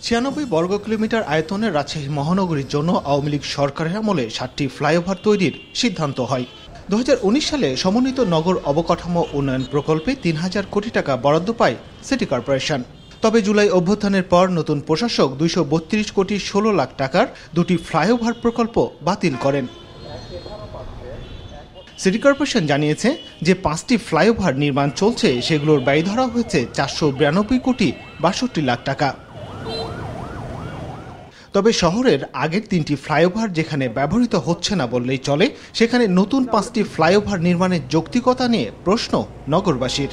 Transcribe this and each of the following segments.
96 বর্গ কিলোমিটার আয়তনের রাজশাহী মহানগরীর জন্য আওয়ামী লীগ সরকারের আমলে 7টি ফ্লাইওভার তৈরির সিদ্ধান্ত হয়। 2019 সালে সমন্বিত নগর অবকাঠামো উন্নয়ন প্রকল্পে 3000 কোটি টাকা বরাদ্দ পায় সিটি কর্পোরেশন। তবে জুলাই অভ্যুত্থানের পর নতুন প্রশাসক 232 কোটি 16 লাখ টাকার দুটি ফ্লাইওভার প্রকল্প বাতিল করেন। সিটি কর্পোরেশন জানিয়েছে যে 5টি ফ্লাইওভার নির্মাণ চলছে, সেগুলোর ব্যয় ধরা হয়েছে 492 কোটি 62 লাখ টাকা। তবে শহরের আগের 3টি ফ্লাইওভার যেখানে ব্যবহৃত হচ্ছে না বললেই চলে, সেখানে নতুন 5টি ফ্লাইওভার নির্মাণের যৌক্তিকতা নিয়ে প্রশ্ন নগরবাসীর।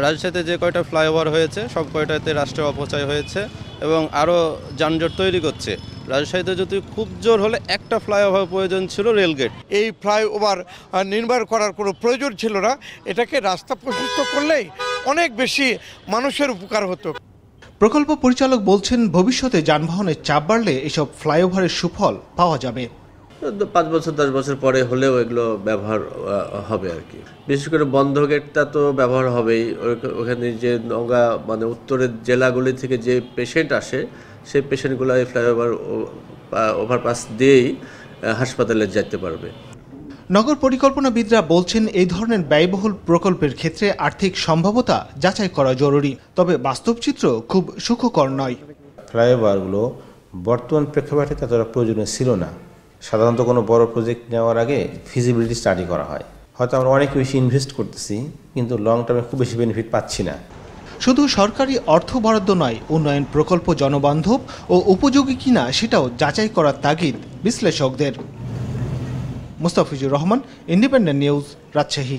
রাজশাহীতে যে কয়টা ফ্লাইওভার হয়েছে সব কয়টাতে রাষ্ট্রের অপচয় হয়েছে এবং আরও যানজট তৈরি করছে। রাজশাহীতে যদি খুব জোর হলে একটা ফ্লাইওভার প্রয়োজন ছিল, রেলগেট। এই ফ্লাইওভার নির্মাণ করার কোনো প্রয়োজন ছিল না। এটাকে রাস্তা প্রশস্ত করলেই অনেক বেশি মানুষের উপকার হতো। প্রকল্প পরিচালক বলছেন, ভবিষ্যতে যানবাহনের চাপ বাড়লে এসব ফ্লাইওভারের সুফল পাওয়া যাবে। 5 বছর 10 বছর পরে হলেও এগুলো ব্যবহার হবে আর কি। বিশেষ করে বন্ধ গেটটা তো ব্যবহার হবেই। ওখানে যে নওগাঁ মানে উত্তরের জেলাগুলি থেকে যে পেশেন্ট আসে, সেই পেশেন্টগুলো এই ফ্লাইওভার ওভারপাস দিয়েই হাসপাতালে যেতে পারবে। নগর পরিকল্পনাবিদরা বলছেন, এই ধরনের ব্যয়বহুল প্রকল্পের ক্ষেত্রে আর্থিক সম্ভাব্যতা যাচাই করা জরুরি। তবে বাস্তব চিত্র খুব সুখকর নয়। ফ্লাইওভারগুলো বর্তমান প্রেক্ষাপটে ততটা প্রয়োজনীয় ছিল না। সাধারণত কোনো বড় প্রজেক্ট নেওয়ার আগে ফিজিবিলিটি স্টাডি করা হয়। হয়তো আমরা অনেক বেশি ইনভেস্ট করতেছি, কিন্তু লং টার্মে খুব বেশি বেনিফিট পাচ্ছি না। শুধু সরকারি অর্থ বরাদ্দ নয়, উন্নয়ন প্রকল্প জনবান্ধব ও উপযোগী কিনা সেটাও যাচাই করার তাগিদ বিশ্লেষকদের। Mustafizur Rahman, independent news, Rajshahi.